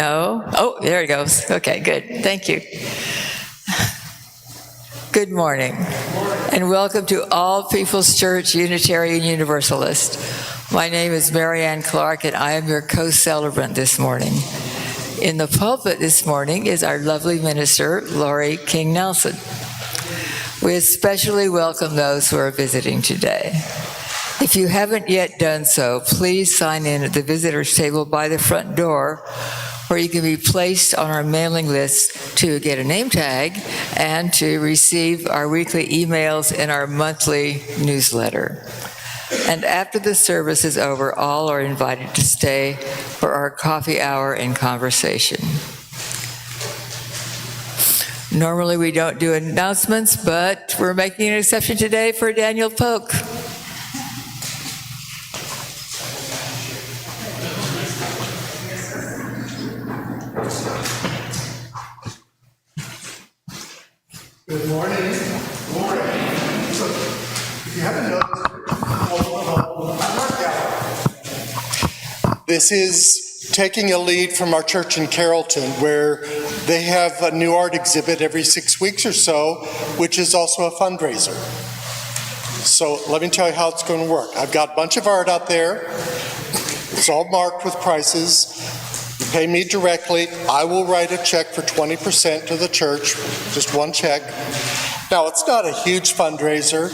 No? Oh, there it goes. Okay, good. Thank you. Good morning, and welcome to All People's Church, Unitarian Universalist. My name is Mary Ann Clark, and I am your co-celebrant this morning. In the pulpit this morning is our lovely minister, Lori King Nelson. We especially welcome those who are visiting today. If you haven't yet done so, please sign in at the visitors table by the front door, where you can be placed on our mailing list to get a name tag and to receive our weekly emails and our monthly newsletter. And after the service is over, all are invited to stay for our coffee hour and conversation. Normally we don't do announcements, but we're making an exception today for Daniel Polk. Good morning. Good morning. So, if you haven't noticed, this is taking a lead from our church in Carrollton, where they have a new art exhibit every 6 weeks or so, which is also a fundraiser. So let me tell you how it's going to work. I've got a bunch of art out there. It's all marked with prices. You pay me directly. I will write a check for 20% to the church, just one check. Now, it's not a huge fundraiser,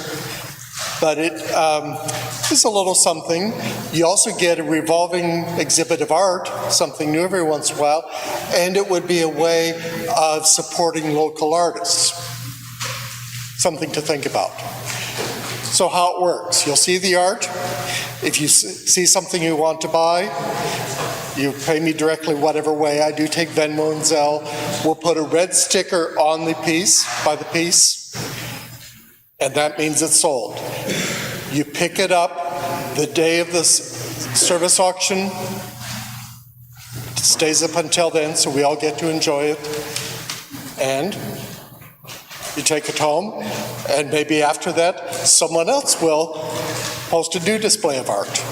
but it is a little something. You also get a revolving exhibit of art, something new every once in a while, and it would be a way of supporting local artists. Something to think about. So how it works, you'll see the art. If you see something you want to buy, you pay me directly whatever way. I do take Venmo and Zelle. We'll put a red sticker on the piece, by the piece, and that means it's sold. You pick it up the day of the service auction. It stays up until then, so we all get to enjoy it. And you take it home, and maybe after that, someone else will post a new display of art.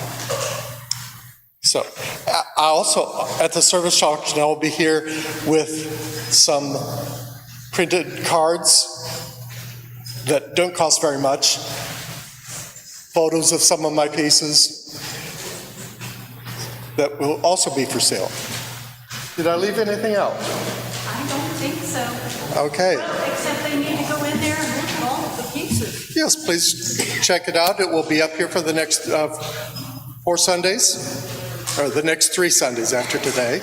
So, I also, at the service auction, I will be here with some printed cards that don't cost very much, photos of some of my pieces that will also be for sale. Did I leave anything out? I don't think so. Okay. Well, except they need to go in there and look at all of the pieces. Yes, please check it out. It will be up here for the next 4 Sundays, or the next 3 Sundays after today.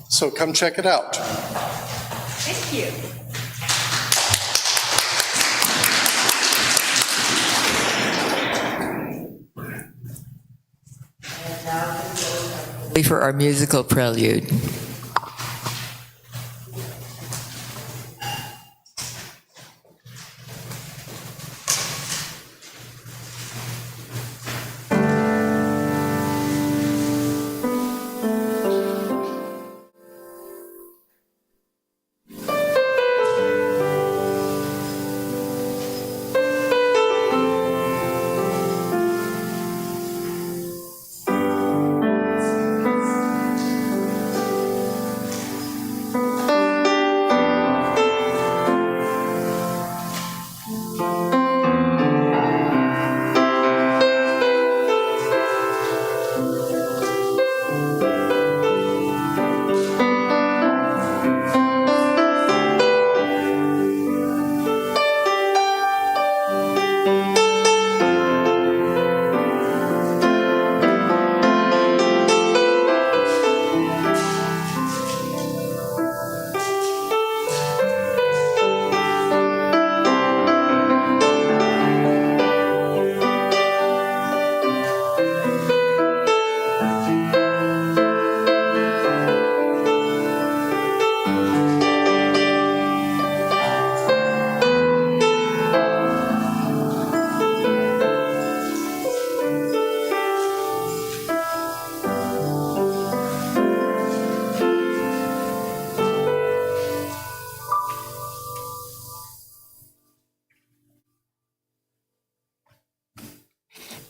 So come check it out. Thank you. For our musical prelude.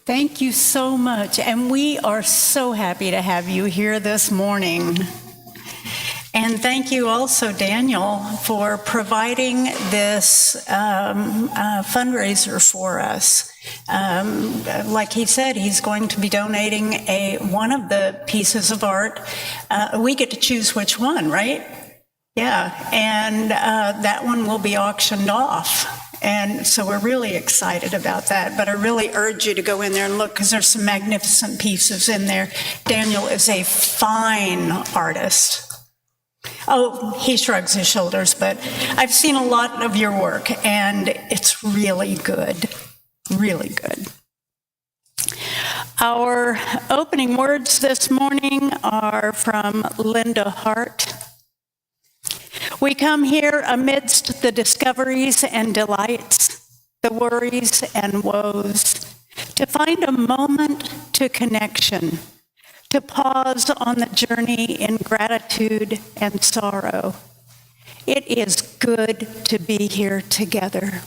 Thank you so much, and we are so happy to have you here this morning. And thank you also, Daniel, for providing this fundraiser for us. Like he said, he's going to be donating one of the pieces of art. We get to choose which one, right? Yeah, and that one will be auctioned off. And so we're really excited about that. But I really urge you to go in there and look, because there's some magnificent pieces in there. Daniel is a fine artist. Oh, he shrugs his shoulders, but I've seen a lot of your work, and it's really good, really good. Our opening words this morning are from Linda Hart. We come here amidst the discoveries and delights, the worries and woes, to find a moment to connection, to pause on the journey in gratitude and sorrow. It is good to be here together.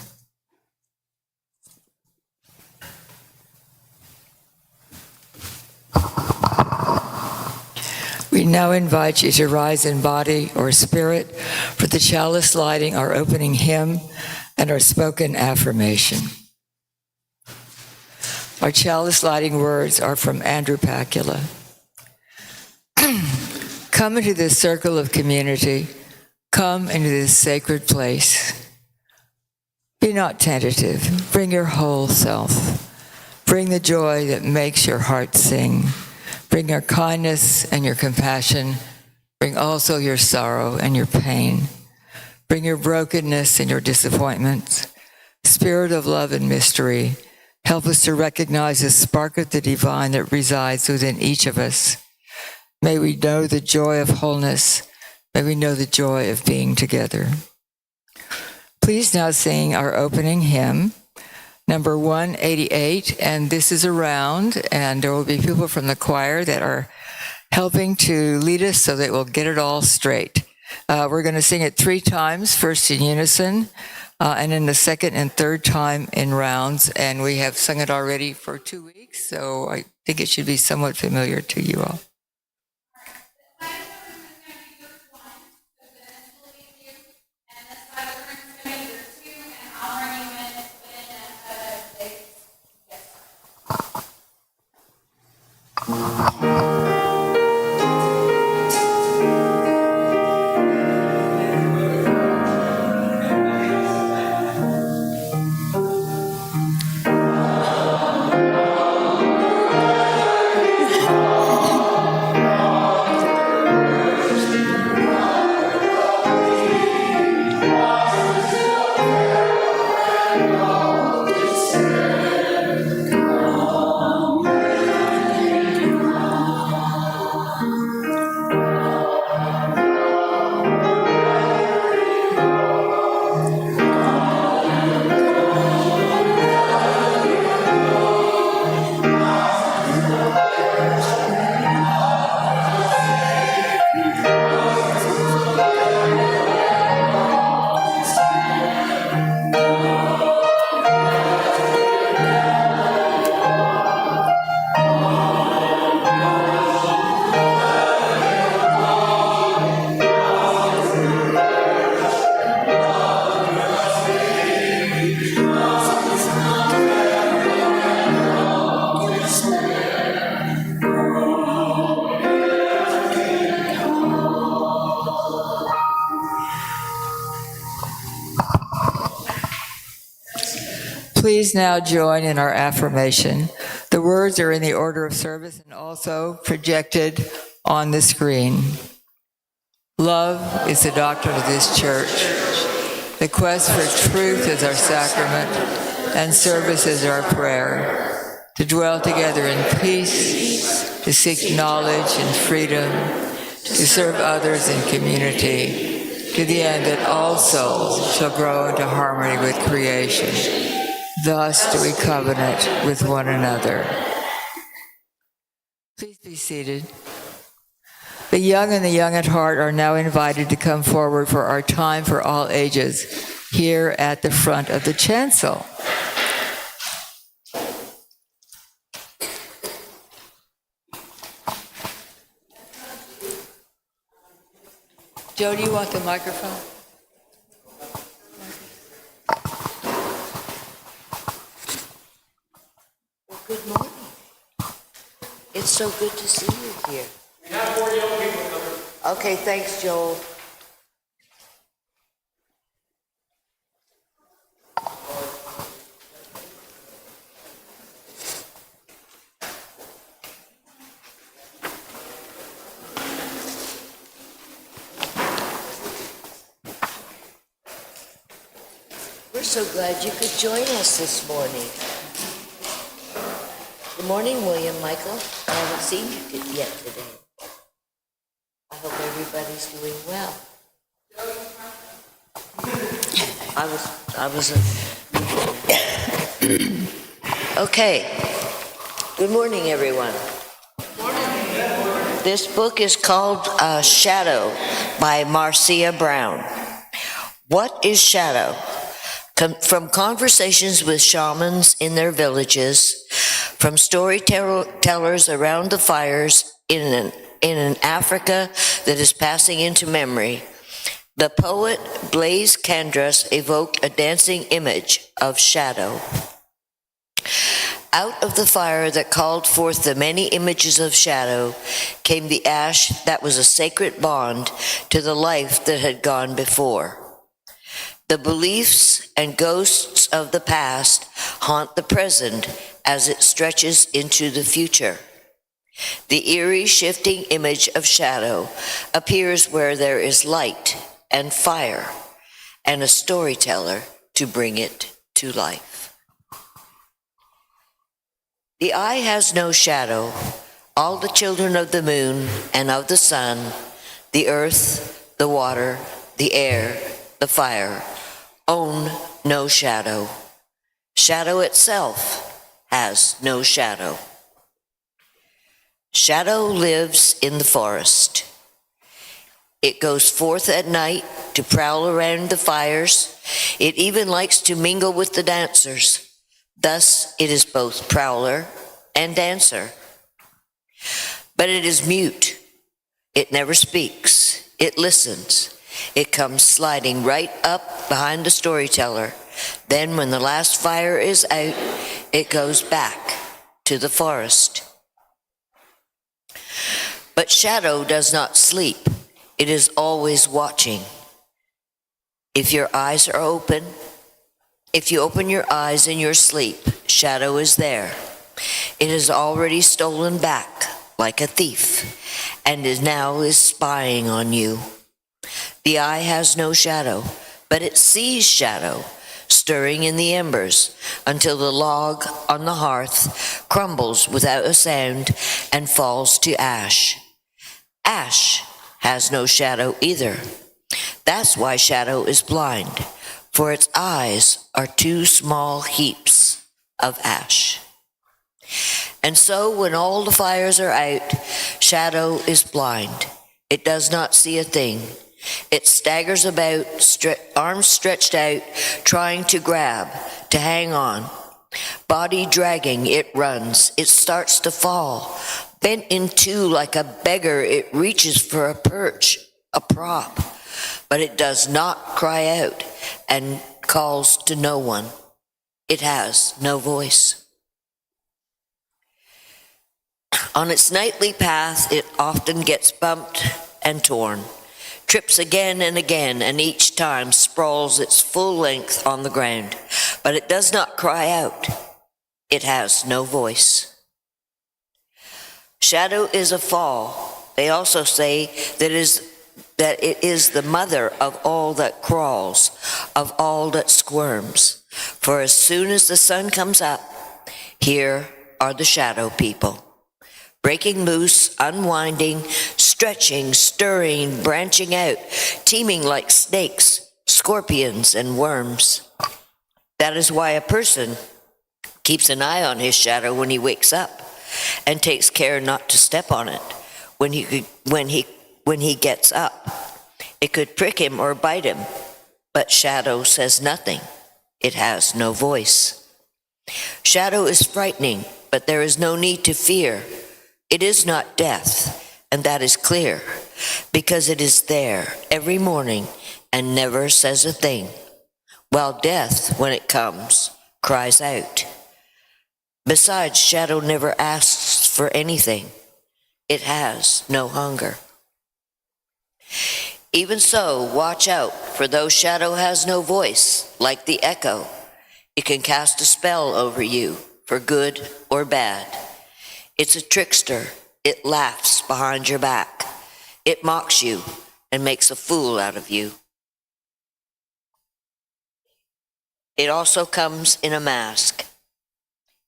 We now invite you to rise in body or spirit for the chalice lighting, our opening hymn, and our spoken affirmation. Our chalice lighting words are from Andrew Pacula. Come into this circle of community. Come into this sacred place. Be not tentative. Bring your whole self. Bring the joy that makes your heart sing. Bring your kindness and your compassion. Bring also your sorrow and your pain. Bring your brokenness and your disappointments. Spirit of love and mystery, help us to recognize the spark of the divine that resides within each of us. May we know the joy of wholeness. May we know the joy of being together. Please now sing our opening hymn, number 188, and this is a round, and there will be people from the choir that are helping to lead us so that we'll get it all straight. We're going to sing it 3 times, first in unison, and then the second and third time in rounds, and we have sung it already for 2 weeks, so I think it should be somewhat familiar to you all. Please now join in our affirmation. The words are in the order of service and also projected on the screen. Love is the doctrine of this church. The quest for truth is our sacrament, and service is our prayer. To dwell together in peace, to seek knowledge and freedom, to serve others in community, to the end that all souls shall grow into harmony with creation. Thus do we covenant with one another. Please be seated. The young and the young at heart are now invited to come forward for our time for all ages here at the front of the chancel. Joe, do you want the microphone? Well, good morning. It's so good to see you here. We have 4 young people coming. Okay, thanks, Joel. We're so glad you could join us this morning. Good morning, William Michael. I haven't seen you yet today. I hope everybody's doing well. Okay. Good morning, everyone. This book is called Shadow by Marcia Brown. What is shadow? From conversations with shamans in their villages, from storytellers around the fires in an Africa that is passing into memory, the poet Blaise Candras evoked a dancing image of shadow. Out of the fire that called forth the many images of shadow came the ash that was a sacred bond to the life that had gone before. The beliefs and ghosts of the past haunt the present as it stretches into the future. The eerie, shifting image of shadow appears where there is light and fire and a storyteller to bring it to life. The eye has no shadow. All the children of the moon and of the sun, the earth, the water, the air, the fire, own no shadow. Shadow itself has no shadow. Shadow lives in the forest. It goes forth at night to prowl around the fires. It even likes to mingle with the dancers. Thus, it is both prowler and dancer. But it is mute. It never speaks. It listens. It comes sliding right up behind the storyteller. Then when the last fire is out, it goes back to the forest. But shadow does not sleep. It is always watching. If your eyes are open, if you open your eyes in your sleep, shadow is there. It has already stolen back like a thief and is now spying on you. The eye has no shadow, but it sees shadow stirring in the embers until the log on the hearth crumbles without a sound and falls to ash. Ash has no shadow either. That's why shadow is blind, for its eyes are two small heaps of ash. And so when all the fires are out, shadow is blind. It does not see a thing. It staggers about, arms stretched out, trying to grab, to hang on. Body dragging, it runs. It starts to fall. Bent in two like a beggar, it reaches for a perch, a prop. But it does not cry out and calls to no one. It has no voice. On its nightly path, it often gets bumped and torn, trips again and again, and each time sprawls its full length on the ground. But it does not cry out. It has no voice. Shadow is a fall. They also say that it is the mother of all that crawls, of all that squirms. For as soon as the sun comes up, here are the shadow people, breaking loose, unwinding, stretching, stirring, branching out, teeming like snakes, scorpions, and worms. That is why a person keeps an eye on his shadow when he wakes up, and takes care not to step on it when he gets up. It could prick him or bite him, but shadow says nothing. It has no voice. Shadow is frightening, but there is no need to fear. It is not death, and that is clear. because it is there every morning and never says a thing, while death, when it comes, cries out. Besides, shadow never asks for anything. It has no hunger. Even so, watch out, for though shadow has no voice, like the echo, it can cast a spell over you, for good or bad. It's a trickster. It laughs behind your back. It mocks you and makes a fool out of you. It also comes in a mask.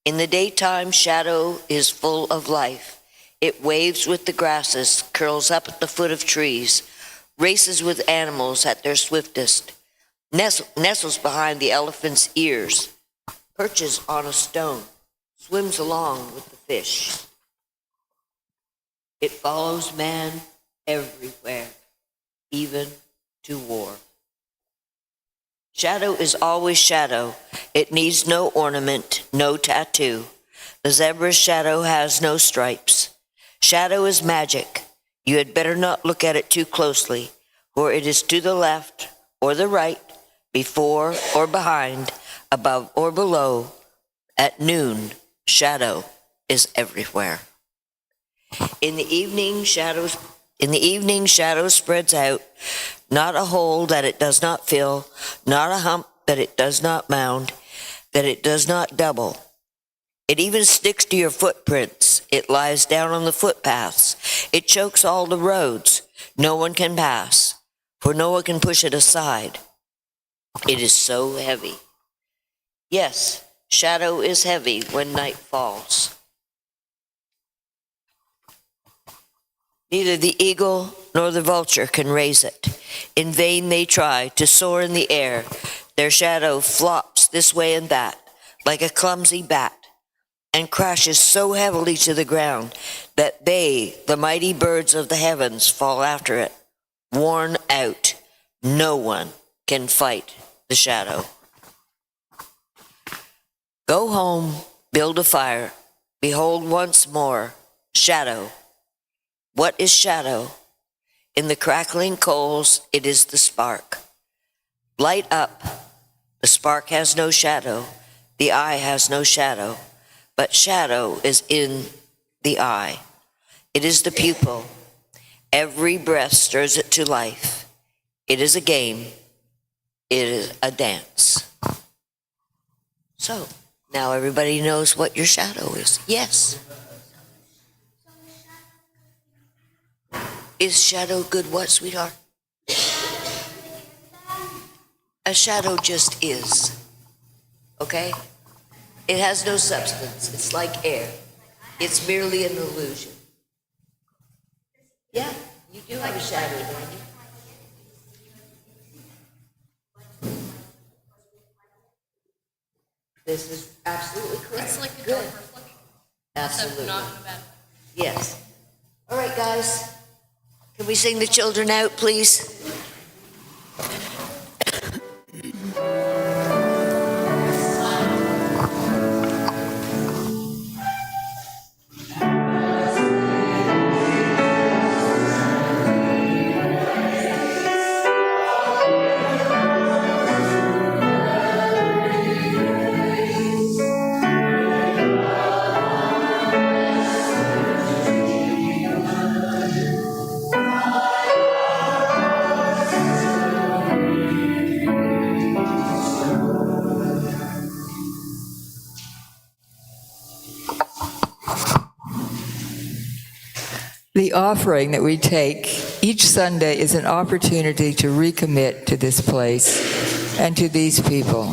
In the daytime, shadow is full of life. It waves with the grasses, curls up at the foot of trees, races with animals at their swiftest, nestles behind the elephant's ears, perches on a stone, swims along with the fish. It follows man everywhere, even to war. Shadow is always shadow. It needs no ornament, no tattoo. The zebra's shadow has no stripes. Shadow is magic. You had better not look at it too closely, for it is to the left or the right, before or behind, above or below. At noon, shadow is everywhere. In the evening, shadow spreads out, not a hole that it does not fill, not a hump that it does not mound, that it does not double. It even sticks to your footprints. It lies down on the footpaths. It chokes all the roads. No one can pass, for no one can push it aside. It is so heavy. Yes, shadow is heavy when night falls. Neither the eagle nor the vulture can raise it. In vain they try to soar in the air. Their shadow flops this way and that, like a clumsy bat, and crashes so heavily to the ground that they, the mighty birds of the heavens, fall after it. Worn out, no one can fight the shadow. Go home, build a fire, behold once more shadow. What is shadow? In the crackling coals, it is the spark. Light up. The spark has no shadow. The eye has no shadow. But shadow is in the eye. It is the pupil. Every breath stirs it to life. It is a game. It is a dance. So, now everybody knows what your shadow is. Yes. Is shadow good what, sweetheart? A shadow just is. Okay? It has no substance. It's like air. It's merely an illusion. Yeah, you do have a shadow, don't you? This is absolutely correct. It's like a good. dark reflection. Absolutely. Except not in a bad. Yes. All right, guys. Can we sing the children out, please? The offering that we take each Sunday is an opportunity to recommit to this place and to these people.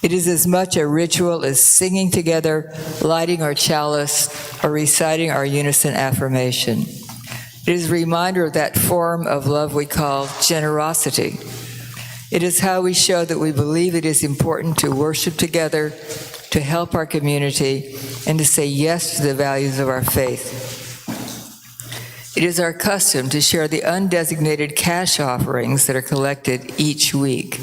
It is as much a ritual as singing together, lighting our chalice, or reciting our unison affirmation. It is a reminder of that form of love we call generosity. It is how we show that we believe it is important to worship together, to help our community, and to say yes to the values of our faith. It is our custom to share the undesignated cash offerings that are collected each week.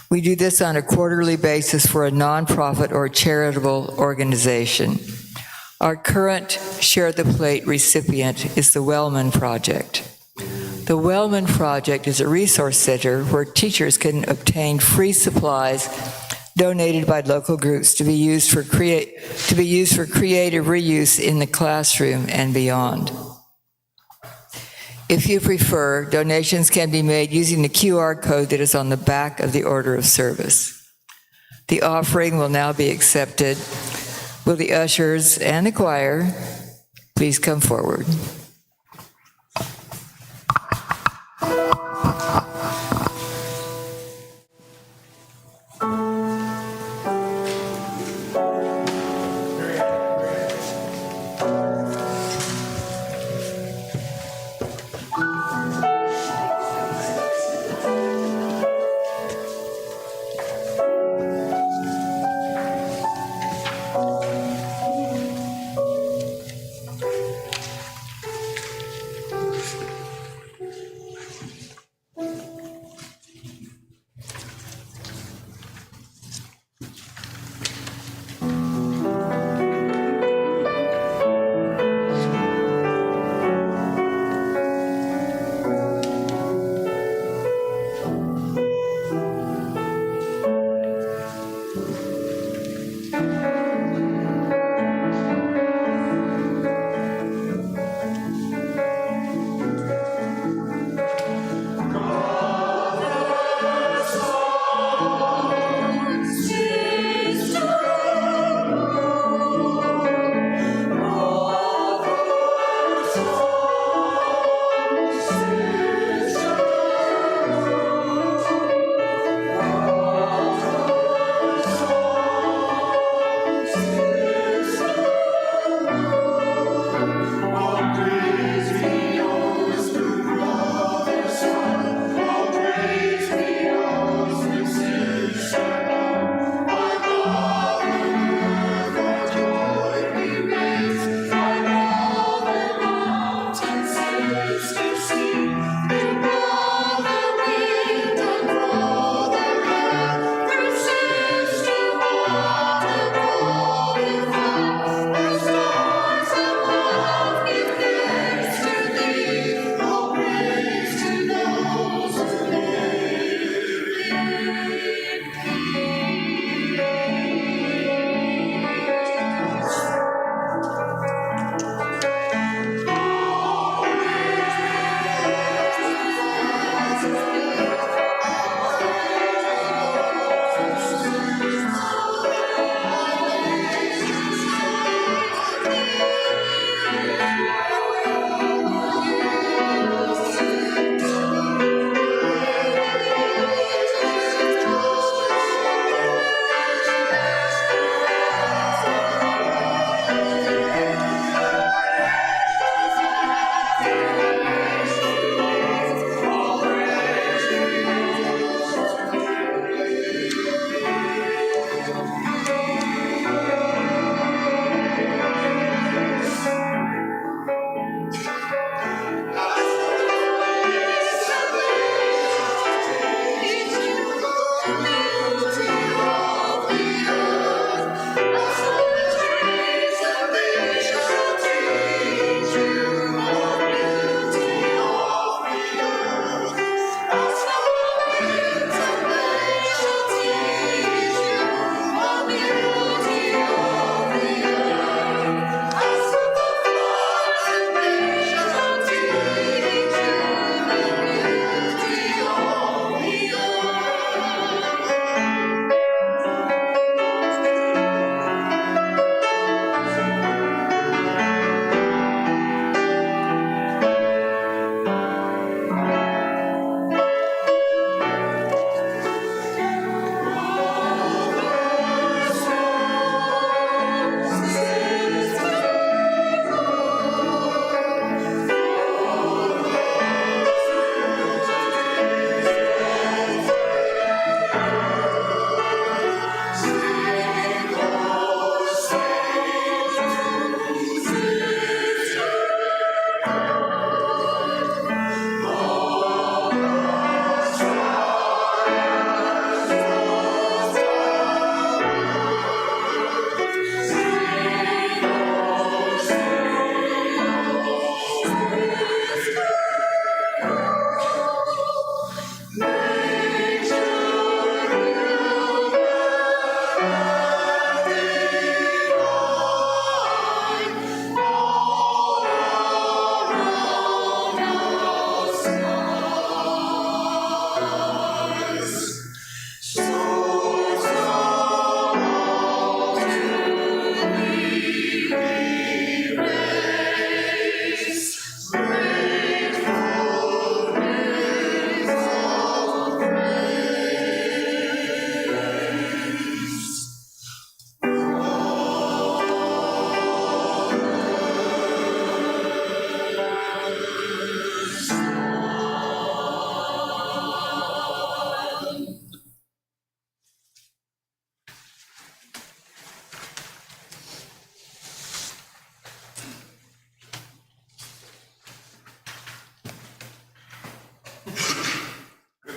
We do this on a quarterly basis for a nonprofit or charitable organization. Our current Share the Plate recipient is the Wellman Project. The Wellman Project is a resource center where teachers can obtain free supplies donated by local groups to be used for creative reuse in the classroom and beyond. If you prefer, donations can be made using the QR code that is on the back of the order of service. The offering will now be accepted. Will the ushers and the choir please come forward?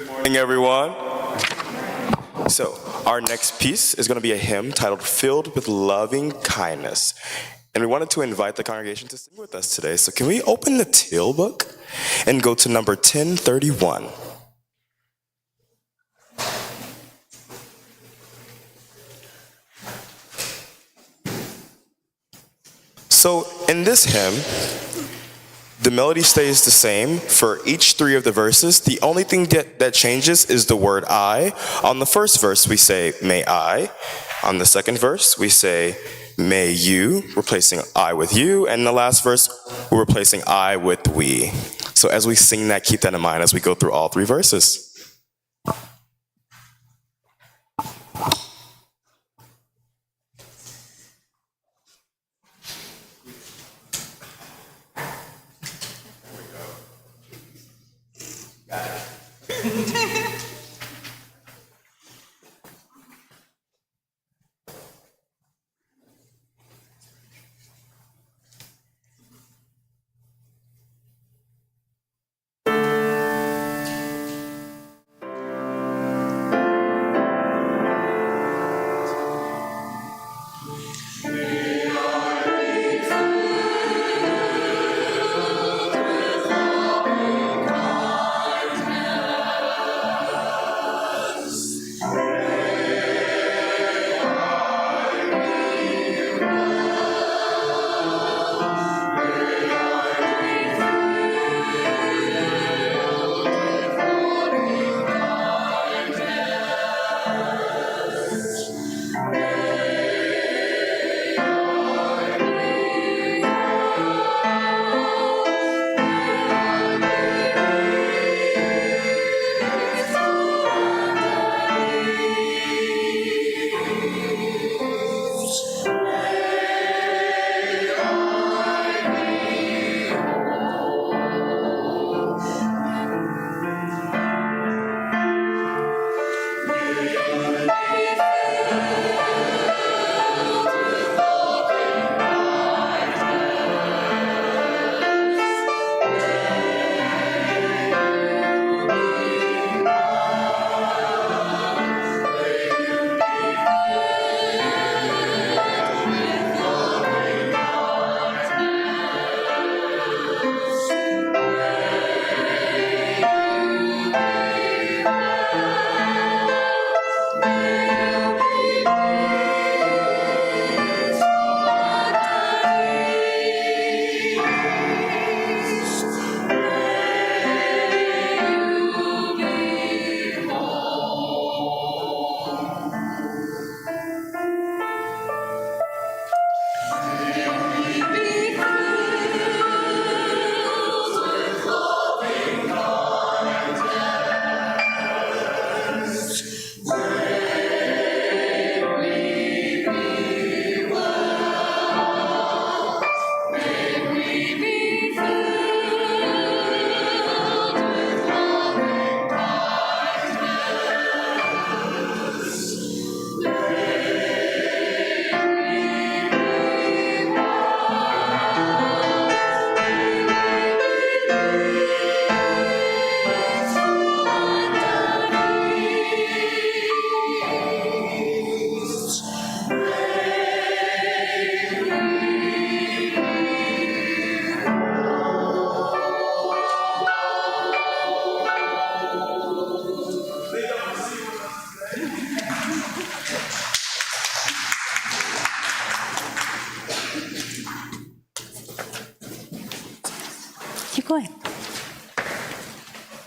Morning, everyone. So, our next piece is going to be a hymn titled Filled with Loving Kindness. And we wanted to invite the congregation to sing with us today. So, can we open the Teal book and go to number 1031? So, in this hymn, the melody stays the same for each three of the verses. The only thing that changes is the word I. On the first verse, we say, may I. On the second verse, we say, may you, replacing I with you. And the last verse, we're replacing I with we. So as we sing that, keep that in mind as we go through all three verses. Keep going.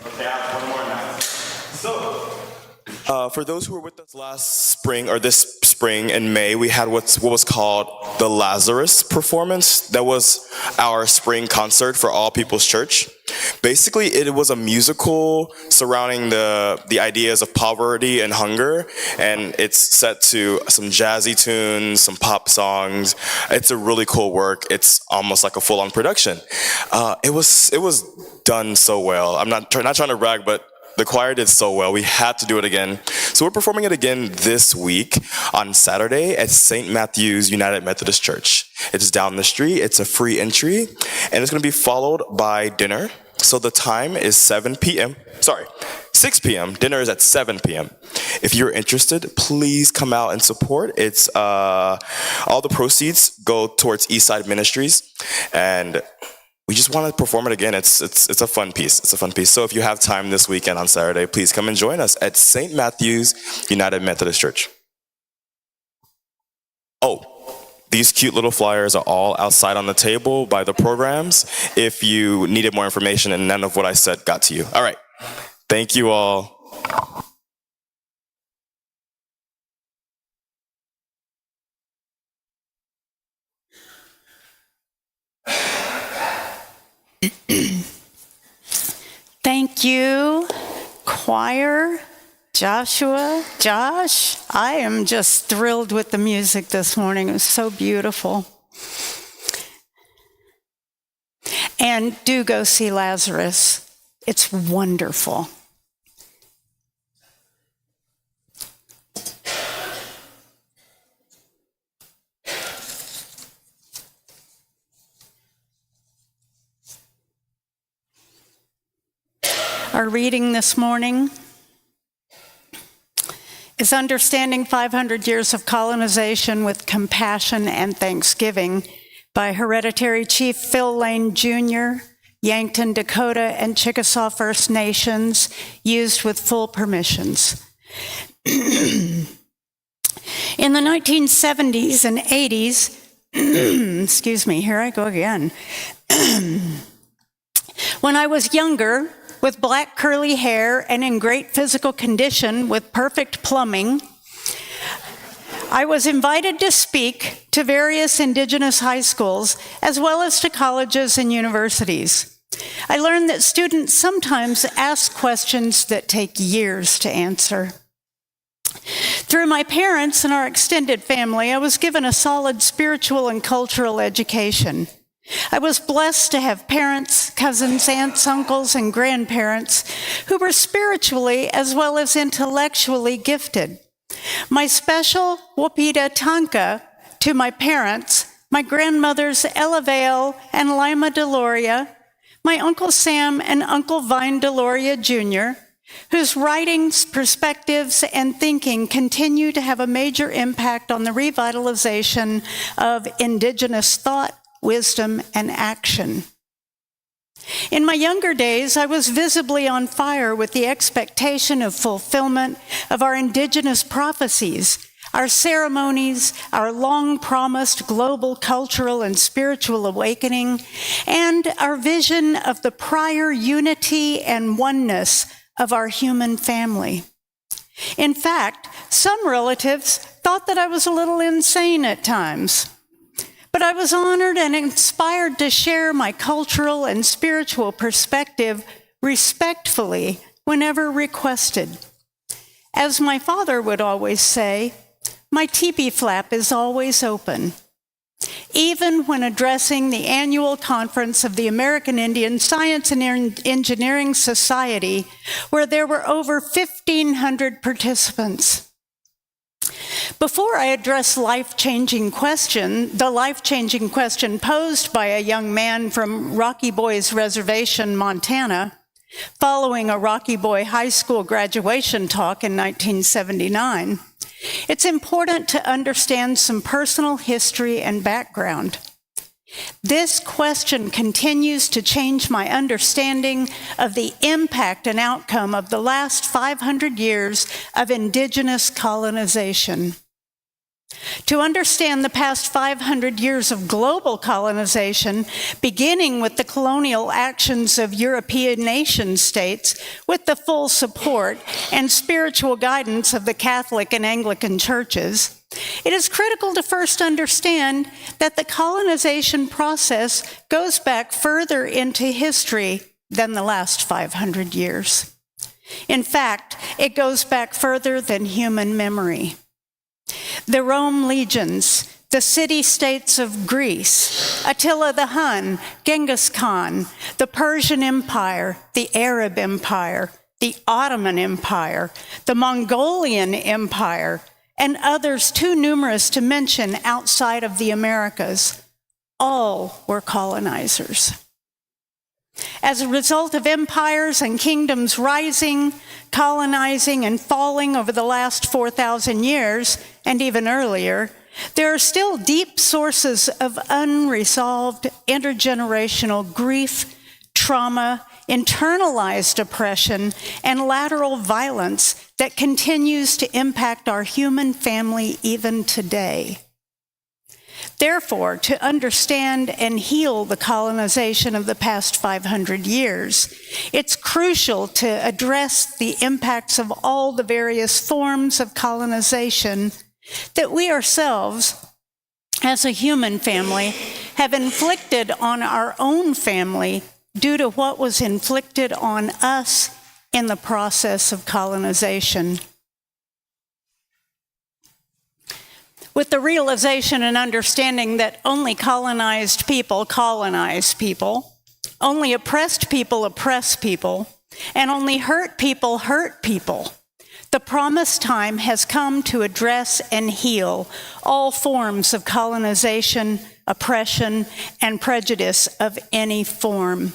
Okay, I have one more now. So, for those who were with us last spring, or this spring in May, we had what was called the Lazarus performance. That was our spring concert for All People's Church. Basically, it was a musical surrounding the ideas of poverty and hunger, and it's set to some jazzy tunes, some pop songs. It's a really cool work. It's almost like a full-on production. It was done so well. I'm not trying to brag, but the choir did so well. We had to do it again. So we're performing it again this week on Saturday at St. Matthew's United Methodist Church. It's down the street. It's a free entry, and it's going to be followed by dinner. So the time is 7 6 p.m. Dinner is at 7 p.m. If you're interested, please come out and support. It's all the proceeds go towards Eastside Ministries, and we just want to perform it again. It's a fun piece. It's a fun piece. So if you have time this weekend on Saturday, please come and join us at St. Matthew's United Methodist Church. Oh, these cute little flyers are all outside on the table by the programs if you needed more information and none of what I said got to you. All right. Thank you all. Thank you, choir, Joshua, Josh. I am just thrilled with the music this morning. It was so beautiful. And do go see Lazarus. It's wonderful. Our reading this morning is Understanding 500 Years of Colonization with Compassion and Thanksgiving by Hereditary Chief Phil Lane Jr., Yankton, Dakota, and Chickasaw First Nations, used with full permissions. In the 1970s and 80s, excuse me, here I go again. When I was younger, with black curly hair and in great physical condition with perfect plumbing, I was invited to speak to various indigenous high schools as well as to colleges and universities. I learned that students sometimes ask questions that take years to answer. Through my parents and our extended family, I was given a solid spiritual and cultural education. I was blessed to have parents, cousins, aunts, uncles, and grandparents who were spiritually as well as intellectually gifted. My special Wapita Tanka to my parents, my grandmothers Ella Vale and Lima Deloria, my Uncle Sam and Uncle Vine Deloria Jr., whose writings, perspectives, and thinking continue to have a major impact on the revitalization of indigenous thought, wisdom, and action. In my younger days, I was visibly on fire with the expectation of fulfillment of our indigenous prophecies, our ceremonies, our long-promised global cultural and spiritual awakening, and our vision of the prior unity and oneness of our human family. In fact, some relatives thought that I was a little insane at times. But I was honored and inspired to share my cultural and spiritual perspective respectfully whenever requested. As my father would always say, my teepee flap is always open. Even when addressing the annual conference of the American Indian Science and Engineering Society, where there were over 1,500 participants. Before I address the life-changing question posed by a young man from Rocky Boys Reservation, Montana, following a Rocky Boy High School graduation talk in 1979, it's important to understand some personal history and background. This question continues to change my understanding of the impact and outcome of the last 500 years of indigenous colonization. To understand the past 500 years of global colonization, beginning with the colonial actions of European nation states with the full support and spiritual guidance of the Catholic and Anglican churches, it is critical to first understand that the colonization process goes back further into history than the last 500 years. In fact, it goes back further than human memory. The Rome legions, the city-states of Greece, Attila the Hun, Genghis Khan, the Persian Empire, the Arab Empire, the Ottoman Empire, the Mongolian Empire, and others too numerous to mention outside of the Americas, all were colonizers. As a result of empires and kingdoms rising, colonizing, and falling over the last 4,000 years, and even earlier, there are still deep sources of unresolved intergenerational grief, trauma, internalized oppression, and lateral violence that continues to impact our human family even today. Therefore, to understand and heal the colonization of the past 500 years, it's crucial to address the impacts of all the various forms of colonization that we ourselves, as a human family, have inflicted on our own family due to what was inflicted on us in the process of colonization. With the realization and understanding that only colonized people colonize people, only oppressed people oppress people, and only hurt people hurt people, the promised time has come to address and heal all forms of colonization, oppression, and prejudice of any form.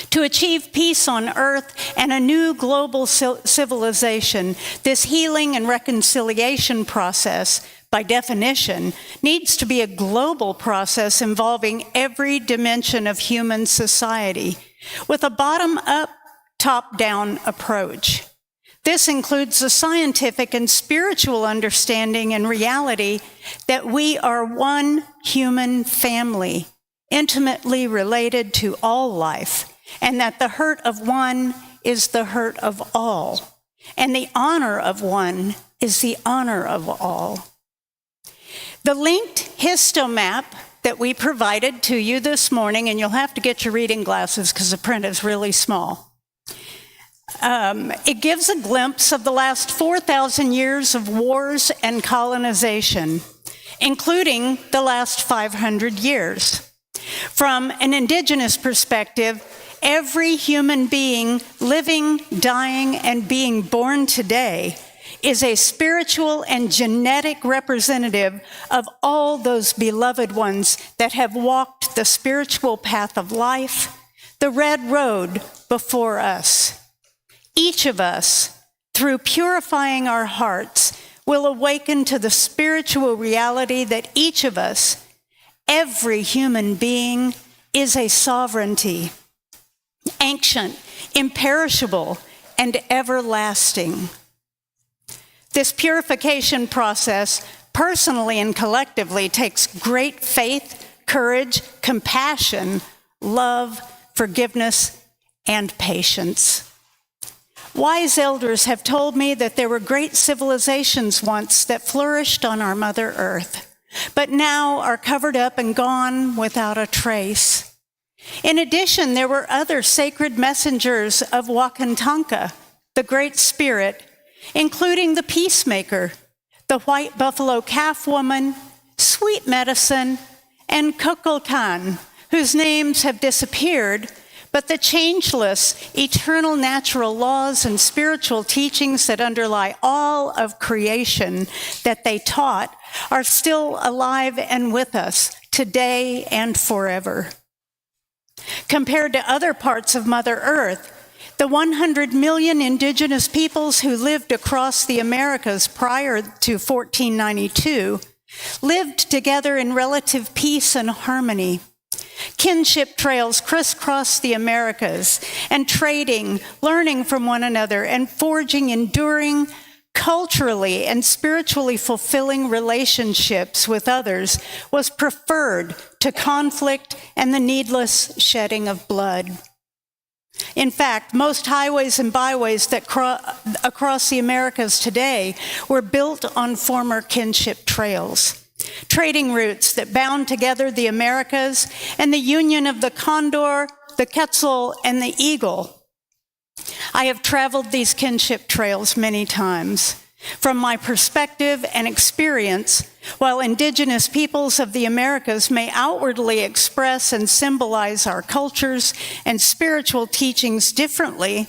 To achieve peace on earth and a new global civilization, this healing and reconciliation process, by definition, needs to be a global process involving every dimension of human society, with a bottom-up, top-down approach. This includes the scientific and spiritual understanding and reality that we are one human family, intimately related to all life, and that the hurt of one is the hurt of all, and the honor of one is the honor of all. The linked histomap that we provided to you this morning, and you'll have to get your reading glasses because the print is really small. It gives a glimpse of the last 4,000 years of wars and colonization, including the last 500 years. From an indigenous perspective, every human being living, dying, and being born today is a spiritual and genetic representative of all those beloved ones that have walked the spiritual path of life, the red road before us. Each of us, through purifying our hearts, will awaken to the spiritual reality that each of us, every human being, is a sovereignty, ancient, imperishable, and everlasting. This purification process, personally and collectively, takes great faith, courage, compassion, love, forgiveness, and patience. Wise elders have told me that there were great civilizations once that flourished on our Mother Earth, but now are covered up and gone without a trace. In addition, there were other sacred messengers of Wakantanka, the Great Spirit, including the Peacemaker, the White Buffalo Calf Woman, Sweet Medicine, and Kukulkan, whose names have disappeared, but the changeless, eternal natural laws and spiritual teachings that underlie all of creation that they taught are still alive and with us today and forever. Compared to other parts of Mother Earth, the 100 million indigenous peoples who lived across the Americas prior to 1492 lived together in relative peace and harmony. Kinship trails crisscrossed the Americas, and trading, learning from one another, and forging enduring, culturally and spiritually fulfilling relationships with others was preferred to conflict and the needless shedding of blood. In fact, most highways and byways that across the Americas today were built on former kinship trails, trading routes that bound together the Americas and the union of the condor, the quetzal, and the eagle. I have traveled these kinship trails many times. From my perspective and experience, while indigenous peoples of the Americas may outwardly express and symbolize our cultures and spiritual teachings differently,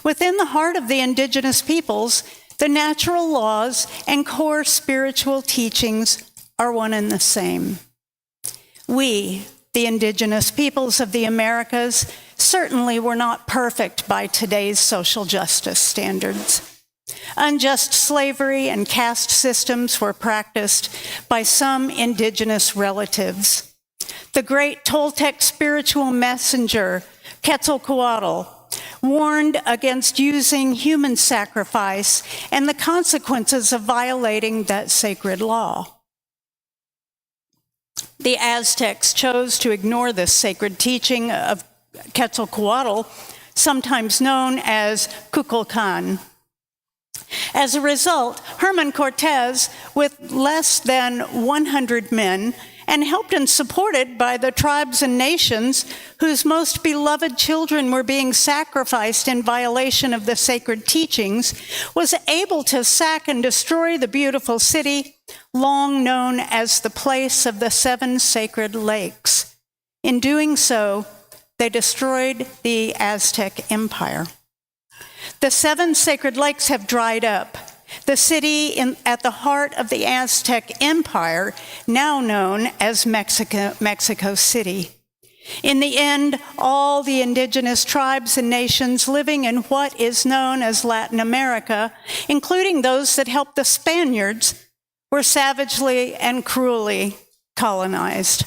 within the heart of the indigenous peoples, the natural laws and core spiritual teachings are one and the same. We, the the indigenous peoples of the Americas certainly were not perfect by today's social justice standards. Unjust slavery and caste systems were practiced by some indigenous relatives. The great Toltec spiritual messenger, Quetzalcoatl, warned against using human sacrifice and the consequences of violating that sacred law. The Aztecs chose to ignore this sacred teaching of Quetzalcoatl, sometimes known as Kukulkan. As a result, Herman Cortez, with less than 100 men, and helped and supported by the tribes and nations whose most beloved children were being sacrificed in violation of the sacred teachings, was able to sack and destroy the beautiful city, long known as the place of the 7 sacred lakes. In doing so, they destroyed the Aztec Empire. The 7 sacred lakes have dried up. The city at the heart of the Aztec Empire, now known as Mexico City. In the end, all the indigenous tribes and nations living in what is known as Latin America, including those that helped the Spaniards, were savagely and cruelly colonized.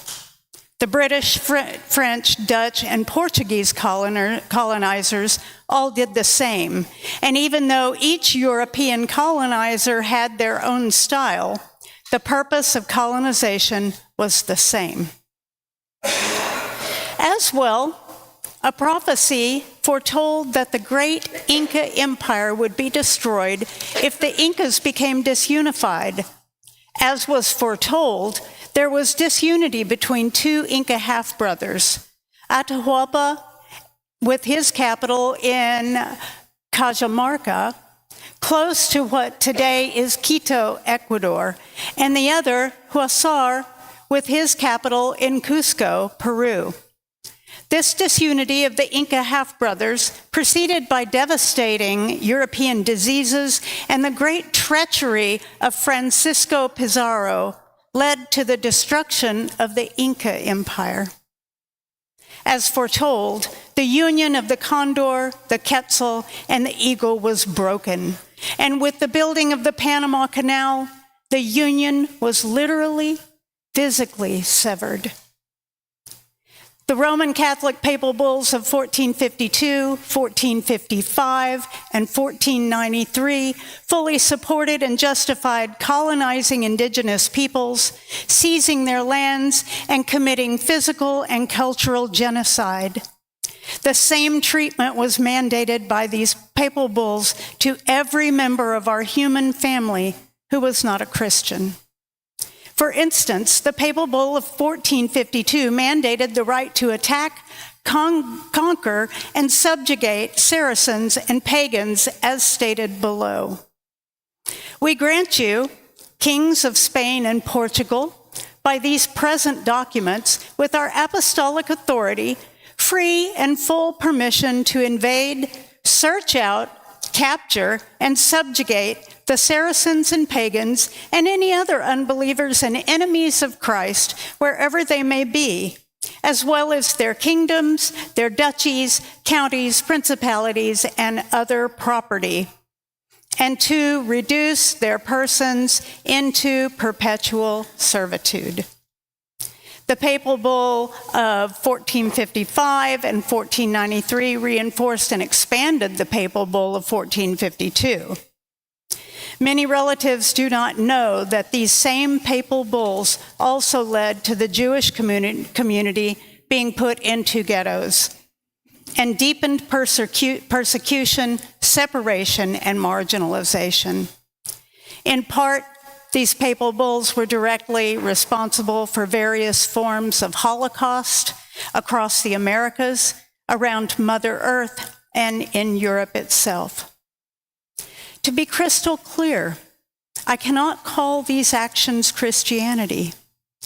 The British, French, Dutch, and Portuguese colonizers all did the same. And even though each European colonizer had their own style, the purpose of colonization was the same. As well, a prophecy foretold that the great Inca Empire would be destroyed if the Incas became disunified. As was foretold, there was disunity between 2 Inca half-brothers, Atahualpa, with his capital in Cajamarca, close to what today is Quito, Ecuador, and the other, Huáscar, with his capital in Cusco, Peru. This disunity of the Inca half-brothers, preceded by devastating European diseases and the great treachery of Francisco Pizarro, led to the destruction of the Inca Empire. As foretold, the union of the condor, the quetzal, and the eagle was broken. And with the building of the Panama Canal, the union was literally, physically severed. The Roman Catholic papal bulls of 1452, 1455, and 1493 fully supported and justified colonizing indigenous peoples, seizing their lands, and committing physical and cultural genocide. The same treatment was mandated by these papal bulls to every member of our human family who was not a Christian. For instance, the papal bull of 1452 mandated the right to attack, conquer, and subjugate Saracens and pagans as stated below. We grant you, kings of Spain and Portugal, by these present documents, with our apostolic authority, free and full permission to invade, search out, capture, and subjugate the Saracens and pagans and any other unbelievers and enemies of Christ wherever they may be, as well as their kingdoms, their duchies, counties, principalities, and other property, and to reduce their persons into perpetual servitude. The papal bull of 1455 and 1493 reinforced and expanded the papal bull of 1452. Many relatives do not know that these same papal bulls also led to the Jewish community being put into ghettos and deepened persecution, separation, and marginalization. In part, these papal bulls were directly responsible for various forms of Holocaust across the Americas, around Mother Earth, and in Europe itself. To be crystal clear, I cannot call these actions Christianity,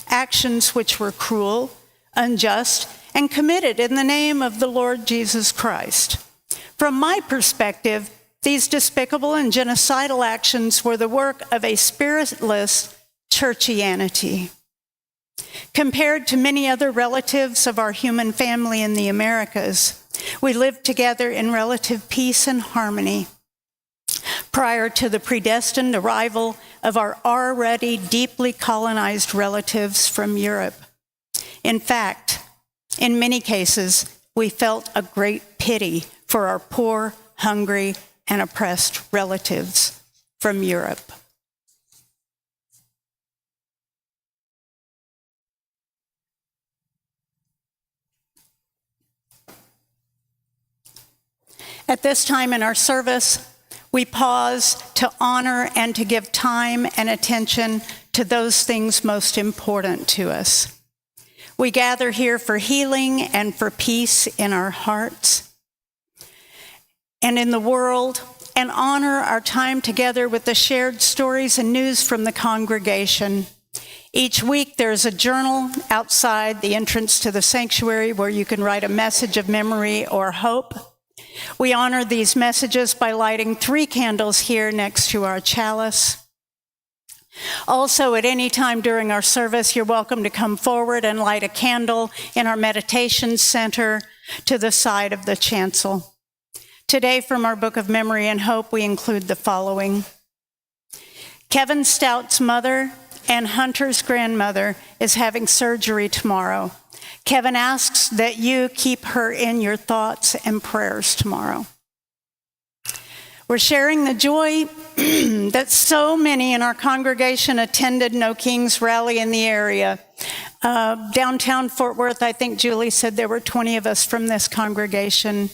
actions which were cruel, unjust, and committed in the name of the Lord Jesus Christ. From my perspective, these despicable and genocidal actions were the work of a spiritless churchianity. Compared to many other relatives of our human family in the Americas, we lived together in relative peace and harmony prior to the predestined arrival of our already deeply colonized relatives from Europe. In fact, in many cases, we felt a great pity for our poor, hungry, and oppressed relatives from Europe. At this time in our service, we pause to honor and to give time and attention to those things most important to us. We gather here for healing and for peace in our hearts and in the world, and honor our time together with the shared stories and news from the congregation. Each week there's a journal outside the entrance to the sanctuary where you can write a message of memory or hope. We honor these messages by lighting 3 candles here next to our chalice. Also, at any time during our service, you're welcome to come forward and light a candle in our meditation center to the side of the chancel. Today, from our Book of Memory and Hope, we include the following. Kevin Stout's mother and Hunter's grandmother is having surgery tomorrow. Kevin asks that you keep her in your thoughts and prayers tomorrow. We're sharing the joy that so many in our congregation attended No Kings rally in the area. Downtown Fort Worth, I think Julie said there were 20 of us from this congregation.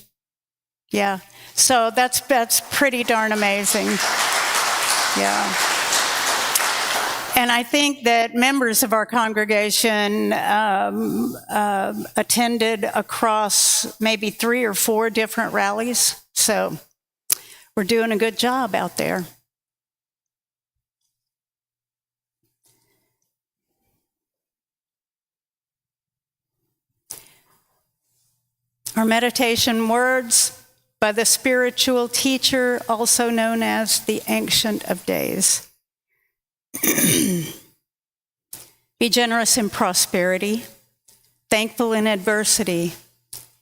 Yeah, so that's pretty darn amazing. Yeah. And I think that members of our congregation attended across maybe 3 or 4 different rallies. So we're doing a good job out there. Our meditation words by the spiritual teacher, also known as the Ancient of Days. Be generous in prosperity, thankful in adversity.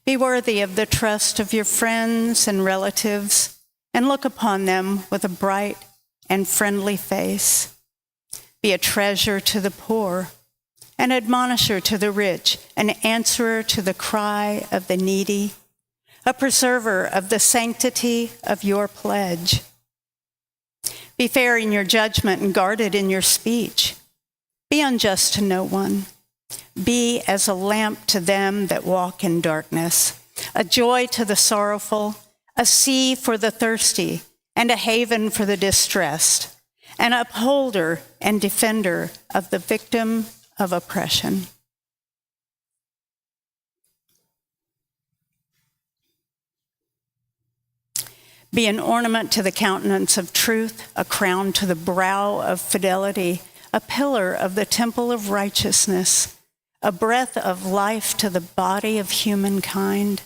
Be worthy of the trust of your friends and relatives, and look upon them with a bright and friendly face. Be a treasure to the poor, an admonisher to the rich, an answerer to the cry of the needy, a preserver of the sanctity of your pledge. Be fair in your judgment and guarded in your speech. Be unjust to no one. Be as a lamp to them that walk in darkness, a joy to the sorrowful, a sea for the thirsty, and a haven for the distressed, an upholder and defender of the victim of oppression. Be an ornament to the countenance of truth, a crown to the brow of fidelity, a pillar of the temple of righteousness, a breath of life to the body of humankind,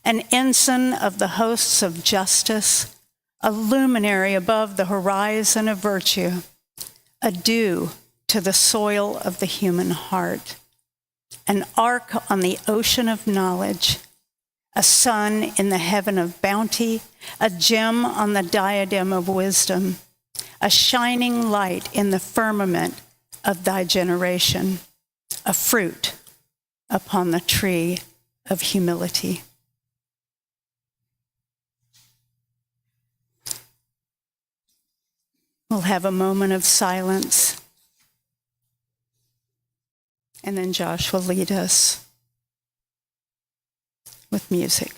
an ensign of the hosts of justice, a luminary above the horizon of virtue, a dew to the soil of the human heart, an ark on the ocean of knowledge, a sun in the heaven of bounty, a gem on the diadem of wisdom, a shining light in the firmament of thy generation, a fruit upon the tree of humility. We'll have a moment of silence, and then Josh will lead us with music.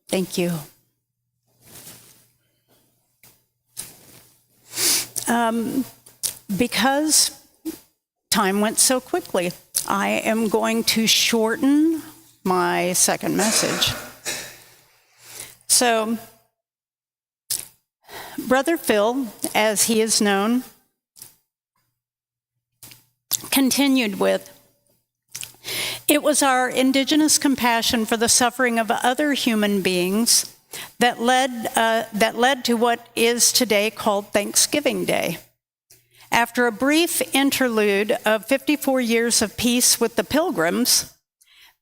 Thank you. Because time went so quickly, I am going to shorten my second message. So, Brother Phil, as he is known, continued with, "It was our indigenous compassion for the suffering of other human beings that led to what is today called Thanksgiving Day. After a brief interlude of 54 years of peace with the Pilgrims,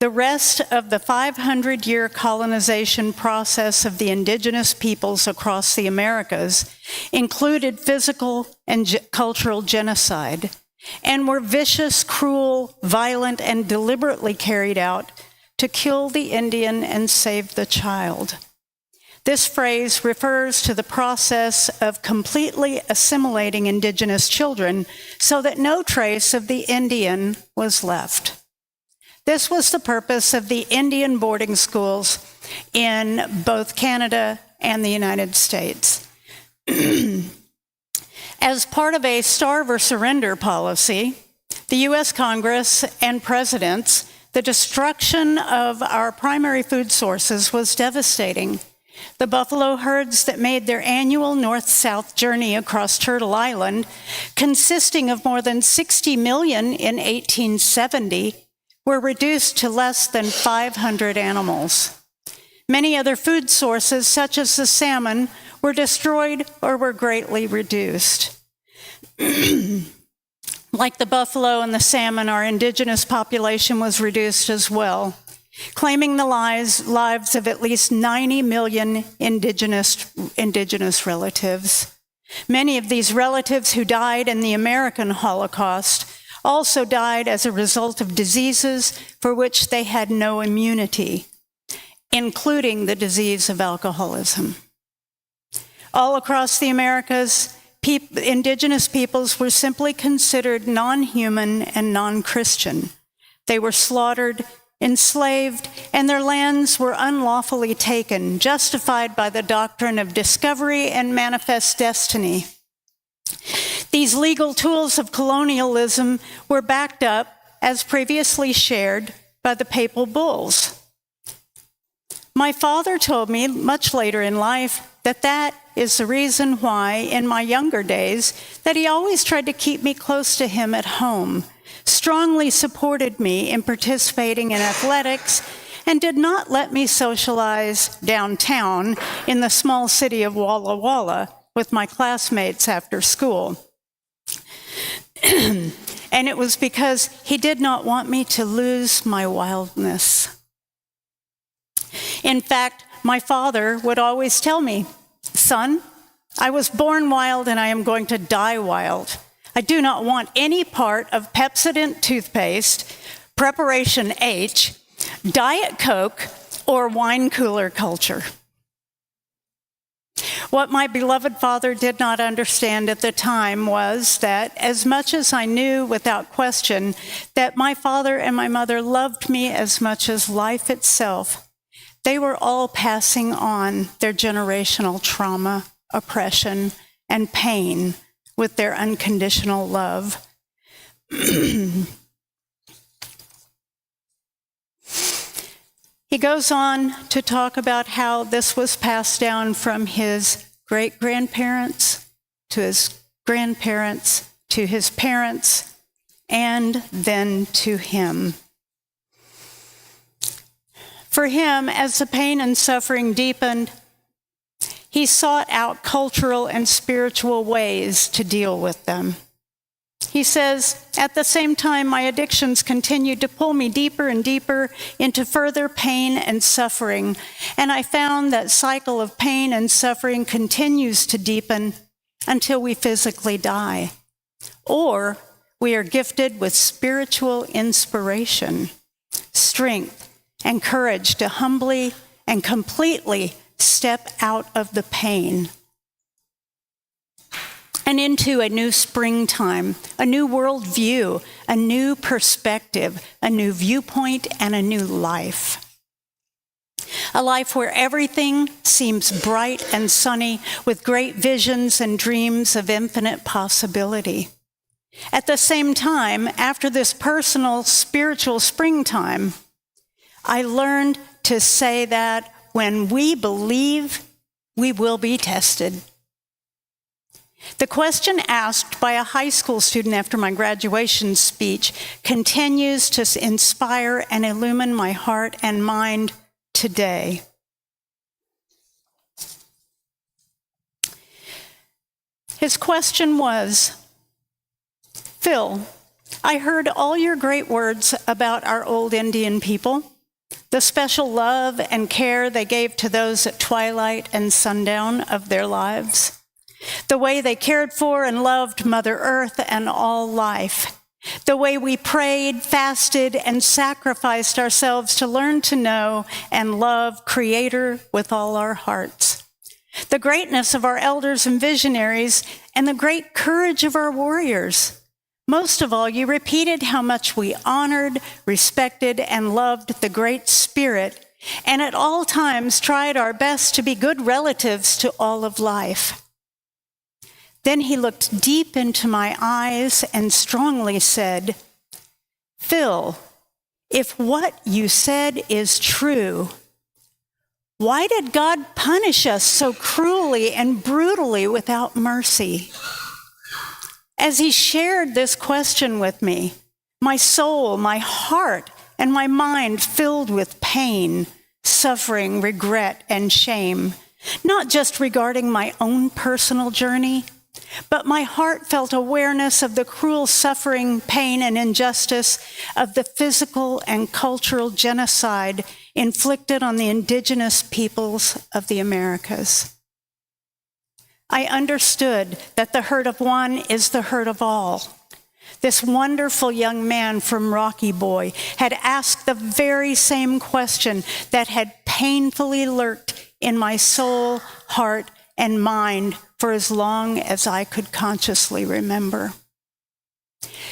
the rest of the 500-year colonization process of the indigenous peoples across the Americas included physical and cultural genocide, and were vicious, cruel, violent, and deliberately carried out to kill the Indian and save the child. This phrase refers to the process of completely assimilating indigenous children so that no trace of the Indian was left. This was the purpose of the Indian boarding schools in both Canada and the United States. As part of a starve or surrender policy, the U.S. Congress and presidents, the destruction of our primary food sources was devastating. The buffalo herds that made their annual north-south journey across Turtle Island, consisting of more than 60 million in 1870, were reduced to less than 500 animals. Many other food sources, such as the salmon, were destroyed or were greatly reduced. Like the buffalo and the salmon, our indigenous population was reduced as well, claiming the lives of at least 90 million indigenous relatives. Many of these relatives who died in the American Holocaust also died as a result of diseases for which they had no immunity, including the disease of alcoholism. All across the Americas, indigenous peoples were simply considered non-human and non-Christian. They were slaughtered, enslaved, and their lands were unlawfully taken, justified by the doctrine of discovery and manifest destiny. These legal tools of colonialism were backed up, as previously shared, by the papal bulls. My father told me much later in life that is the reason why, in my younger days, that he always tried to keep me close to him at home, strongly supported me in participating in athletics, and did not let me socialize downtown in the small city of Walla Walla with my classmates after school. And it was because he did not want me to lose my wildness. In fact, my father would always tell me, "Son, I was born wild and I am going to die wild. I do not want any part of Pepsodent toothpaste, Preparation H, Diet Coke, or wine cooler culture." What my beloved father did not understand at the time was that, as much as I knew without question that my father and my mother loved me as much as life itself, they were all passing on their generational trauma, oppression, and pain with their unconditional love. He goes on to talk about how this was passed down from his great-grandparents to his grandparents to his parents and then to him. For him, as the pain and suffering deepened, he sought out cultural and spiritual ways to deal with them. He says, "At the same time, my addictions continued to pull me deeper and deeper into further pain and suffering, and I found that cycle of pain and suffering continues to deepen until we physically die, or we are gifted with spiritual inspiration, strength, and courage to humbly and completely step out of the pain and into a new springtime, a new worldview, a new perspective, a new viewpoint, and a new life. a life where everything seems bright and sunny with great visions and dreams of infinite possibility. At the same time, after this personal spiritual springtime, I learned to say that when we believe, we will be tested. The question asked by a high school student after my graduation speech continues to inspire and illumine my heart and mind today. His question was, Phil, I heard all your great words about our old Indian people, the special love and care they gave to those at twilight and sundown of their lives, the way they cared for and loved Mother Earth and all life, the way we prayed, fasted, and sacrificed ourselves to learn to know and love Creator with all our hearts, the greatness of our elders and visionaries, and the great courage of our warriors. Most of all, you repeated how much we honored, respected, and loved the Great Spirit, and at all times tried our best to be good relatives to all of life. Then he looked deep into my eyes and strongly said, Phil, if what you said is true, why did God punish us so cruelly and brutally without mercy? As he shared this question with me, my soul, my heart, and my mind filled with pain, suffering, regret, and shame, not just regarding my own personal journey, but my heartfelt awareness of the cruel suffering, pain, and injustice of the physical and cultural genocide inflicted on the indigenous peoples of the Americas. I understood that the hurt of one is the hurt of all. This wonderful young man from Rocky Boy had asked the very same question that had painfully lurked in my soul, heart, and mind for as long as I could consciously remember.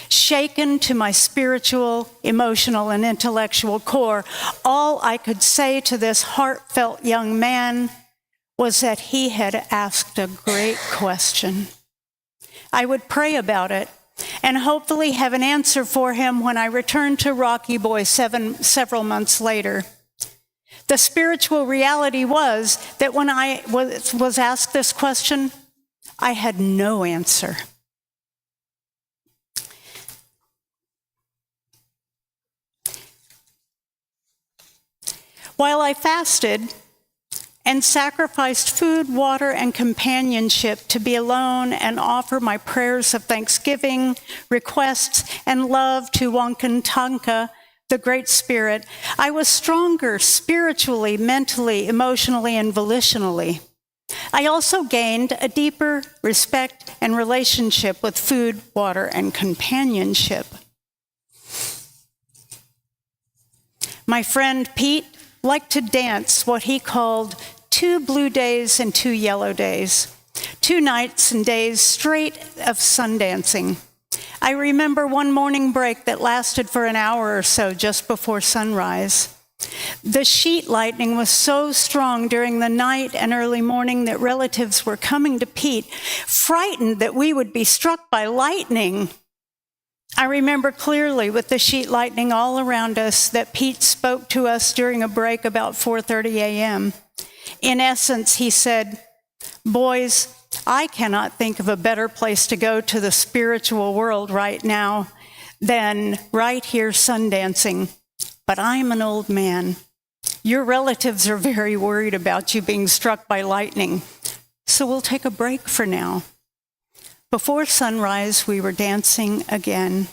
Shaken to my spiritual, emotional, and intellectual core, all I could say to this heartfelt young man was that he had asked a great question. I would pray about it and hopefully have an answer for him when I returned to Rocky Boy several months later. The spiritual reality was that when I was asked this question, I had no answer. While I fasted and sacrificed food, water, and companionship to be alone and offer my prayers of thanksgiving, requests, and love to Wankantanka, the Great Spirit, I was stronger spiritually, mentally, emotionally, and volitionally. I also gained a deeper respect and relationship with food, water, and companionship. My friend Pete liked to dance what he called 2 blue days and 2 yellow days, 2 nights and days straight of sun dancing. I remember one morning break that lasted for an hour or so just before sunrise. The sheet lightning was so strong during the night and early morning that relatives were coming to Pete, frightened that we would be struck by lightning. I remember clearly with the sheet lightning all around us that Pete spoke to us during a break about 4:30 a.m. In essence, he said, "Boys, I cannot think of a better place to go to the spiritual world right now than right here sun dancing. But I'm an old man. Your relatives are very worried about you being struck by lightning, so we'll take a break for now." Before sunrise, we were dancing again.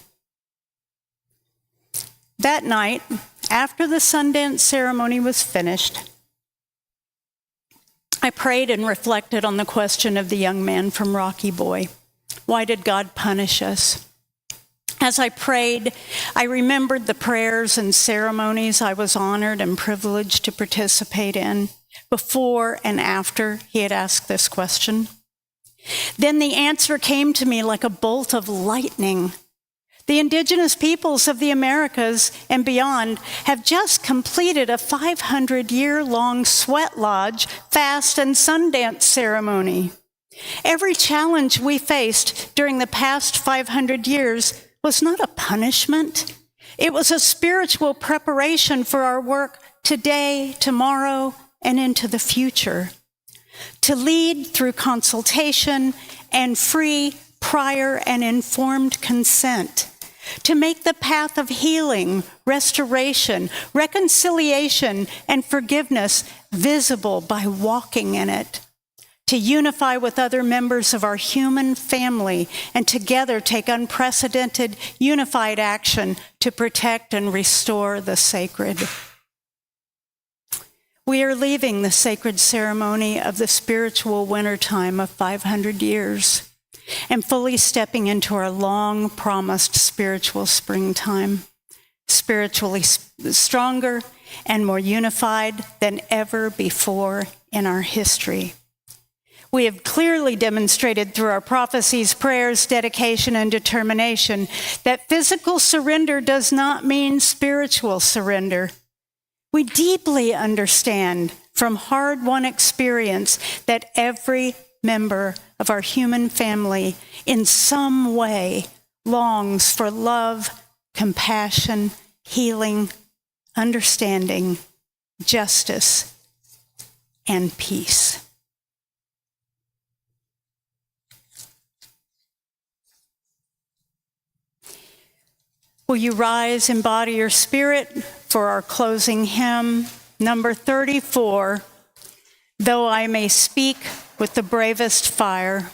That night, after the Sundance ceremony was finished, I prayed and reflected on the question of the young man from Rocky Boy. Why did God punish us? As I prayed, I remembered the prayers and ceremonies I was honored and privileged to participate in before and after he had asked this question. Then the answer came to me like a bolt of lightning. The indigenous peoples of the Americas and beyond have just completed a 500-year-long sweat lodge, fast, and Sundance ceremony. Every challenge we faced during the past 500 years was not a punishment. It was a spiritual preparation for our work today, tomorrow, and into the future. To lead through consultation and free, prior, and informed consent. To make the path of healing, restoration, reconciliation, and forgiveness visible by walking in it. To unify with other members of our human family and together take unprecedented, unified action to protect and restore the sacred. We are leaving the sacred ceremony of the spiritual wintertime of 500 years and fully stepping into our long-promised spiritual springtime, spiritually stronger and more unified than ever before in our history. We have clearly demonstrated through our prophecies, prayers, dedication, and determination that physical surrender does not mean spiritual surrender. We deeply understand from hard-won experience that every member of our human family in some way longs for love, compassion, healing, understanding, justice, and peace. Will you rise in body or spirit for our closing hymn, number 34, Though I May Speak with the Bravest Fire.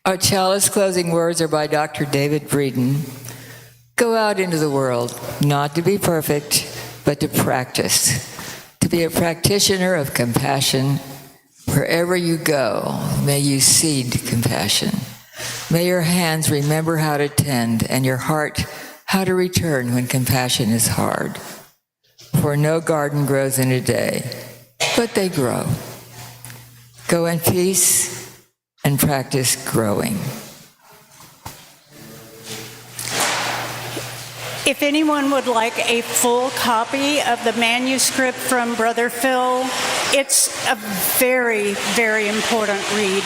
Our chalice closing words are by Dr. David Breeden. Go out into the world, not to be perfect, but to practice, to be a practitioner of compassion. Wherever you go, may you seed compassion. May your hands remember how to tend, and your heart how to return when compassion is hard. For no garden grows in a day, but they grow. Go in peace and practice growing. If anyone would like a full copy of the manuscript from Brother Phil, it's a very, very important read.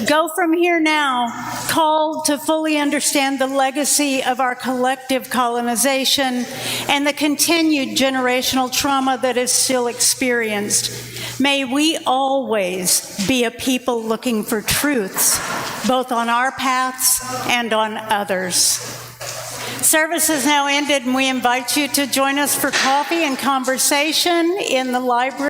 go from here now, called to fully understand the legacy of our collective colonization and the continued generational trauma that is still experienced. May we always be a people looking for truths, both on our paths and on others. Service is now ended, and we invite you to join us for coffee and conversation in the library.